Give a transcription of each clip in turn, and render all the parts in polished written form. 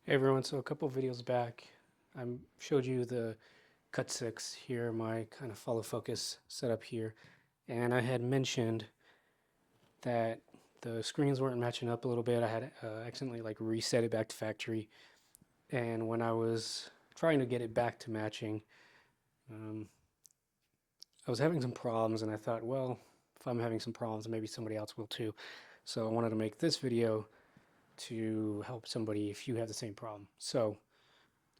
Hey everyone, so a couple of videos back, I showed you the Cut6 here, my kind of follow focus setup here, and I had mentioned that the screens weren't matching up a little bit. I had accidentally like reset it back to factory, and when I was trying to get it back to matching, um, I was having some problems, and I thought, well, if I'm having some problems, maybe somebody else will too. So I wanted to make this video to help somebody if you have the same problem. So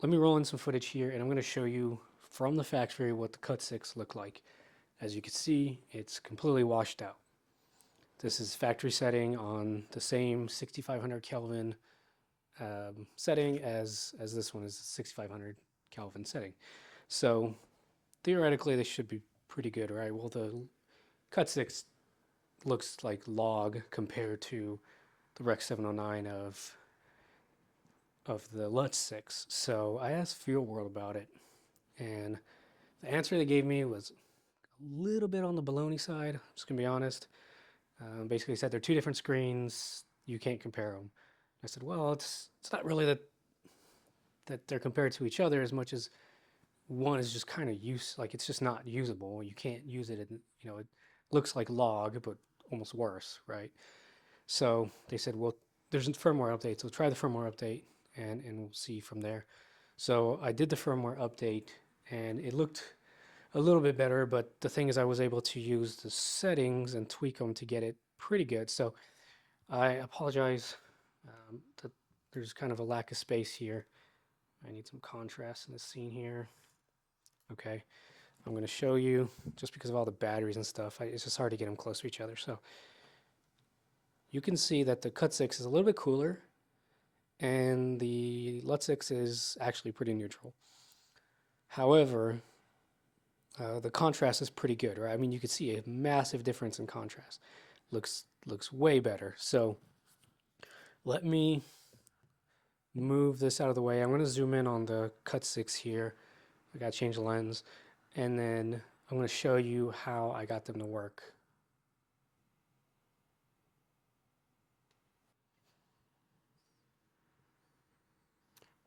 let me roll in some footage here and I'm going to show you from the factory what the Cut6 look like. As you can see, it's completely washed out. This is factory setting on the same 6500 Kelvin setting as this one is 6500 Kelvin setting. So theoretically they should be pretty good, right? Well, the Cut6 looks like log compared to the Rec 709 of the LUT6. So I asked FEELWORLD about it, and the answer they gave me was a little bit on the baloney side. I'm just gonna be honest. Basically said they're two different screens. You can't compare them. I said, well, it's not really that they're compared to each other as much as one is just kind of like it's just not usable. You can't use it. It looks like log, but almost worse, right? So they said, well, there's a firmware update, so try the firmware update, and we'll see from there. So I did the firmware update, and it looked a little bit better, but the thing is I was able to use the settings and tweak them to get it pretty good. So I apologize that there's kind of a lack of space here. I need some contrast in the scene here. Okay, I'm going to show you just because of all the batteries and stuff. It's just hard to get them close to each other. So you can see that the Cut6 is a little bit cooler and the LUT6 is actually pretty neutral. However, the contrast is pretty good, right? I mean, you can see a massive difference in contrast. Looks way better. So let me move this out of the way. I'm going to zoom in on the Cut6 here. I got to change the lens, and then I'm going to show you how I got them to work.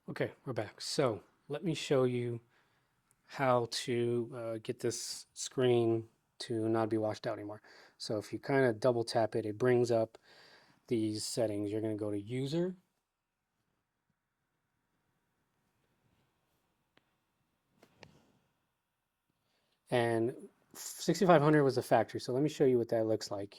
Okay, we're back. So let me show you how to get this screen to not be washed out anymore. So if you kind of double tap it, it brings up these settings. You're going to go to User, and 6500 was the factory. So let me show you what that looks like.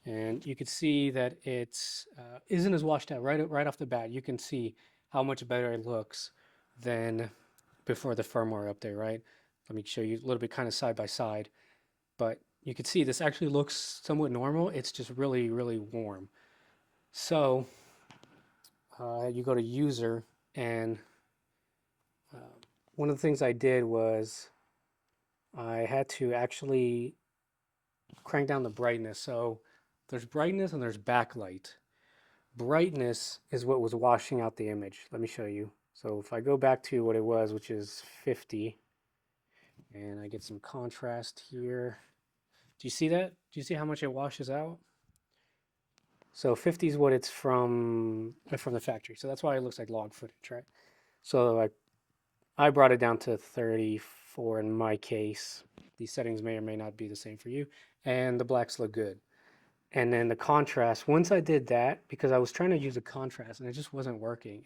And you can see that it's isn't as washed out right off the bat. You can see how much better it looks than before the firmware update, right? Let me show you a little bit kind of side by side. But you can see this actually looks somewhat normal. It's just really, really warm. So you go to User, and uh, one of the things I did was I had to actually crank down the brightness. So there's brightness and there's backlight. Brightness is what was washing out the image. Let me show you. So if I go back to what it was, which is 50, and I get some contrast here. Do you see that? Do you see how much it washes out? So 50 is what it's from the factory. So that's why it looks like log footage, right? So I brought it down to 34 in my case. These settings may or may not be the same for you. And the blacks look good. And then the contrast, once I did that, because I was trying to use a contrast and it just wasn't working.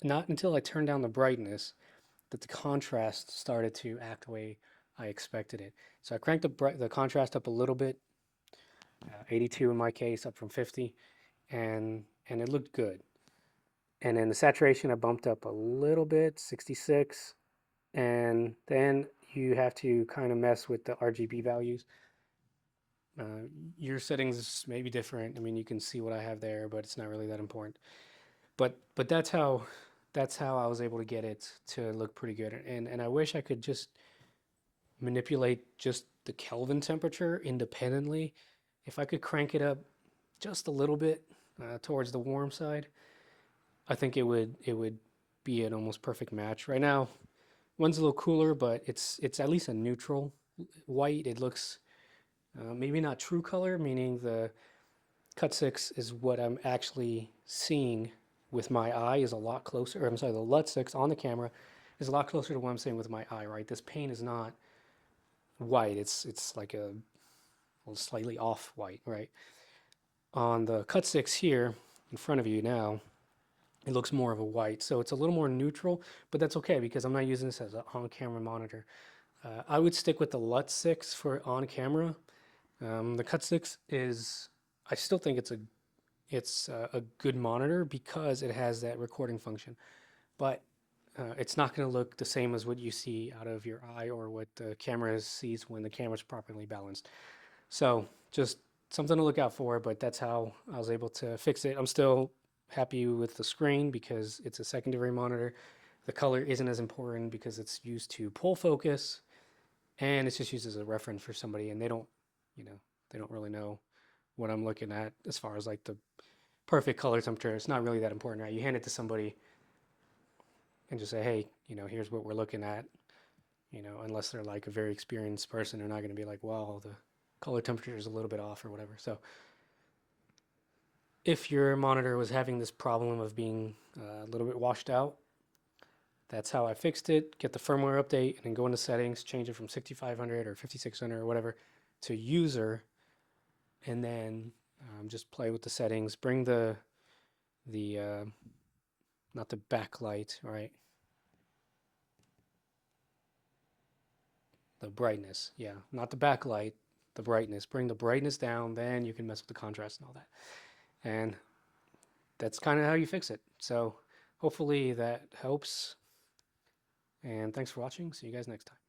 Not until I turned down the brightness that the contrast started to act the way I expected it. So I cranked the contrast up a little bit, 82 in my case, up from 50, and it looked good. And then the saturation I bumped up a little bit, 66, and then you have to kind of mess with the RGB values. Your settings may be different. I mean, you can see what I have there, but it's not really that important. But that's how I was able to get it to look pretty good. And I wish I could just manipulate just the Kelvin temperature independently. If I could crank it up just a little bit towards the warm side, I think it would be an almost perfect match. Right now, one's a little cooler, but it's at least a neutral white. It looks maybe not true color, meaning the Cut6 is what I'm actually seeing with my eye is a lot closer, or I'm sorry, the LUT6 on the camera is a lot closer to what I'm seeing with my eye, right? This paint is not white, it's like a slightly off white, right? On the Cut6 here in front of you now, it looks more of a white. So it's a little more neutral, but that's okay because I'm not using this as an on-camera monitor. I would stick with the LUT6 for on-camera. The Cut6 is, I still think it's a good monitor because it has that recording function, but it's not going to look the same as what you see out of your eye or what the camera sees when the camera's properly balanced. So just something to look out for, but that's how I was able to fix it. I'm still happy with the screen because it's a secondary monitor. The color isn't as important because it's used to pull focus and it's just used as a reference for somebody and they don't, you know, they don't really know what I'm looking at as far as like the perfect color temperature. It's not really that important, right? You hand it to somebody and just say, hey, here's what we're looking at. Unless they're like a very experienced person, they're not going to be like, well, the color temperature is a little bit off or whatever. So if your monitor was having this problem of being a little bit washed out, that's how I fixed it. Get the firmware update and then go into settings, change it from 6500 or 5600 or whatever to user, and then just play with the settings. Bring the not the backlight, right? The brightness, yeah, not the backlight, the brightness. Bring the brightness down, then you can mess with the contrast and all that. And that's kind of how you fix it. So hopefully that helps. And thanks for watching. See you guys next time.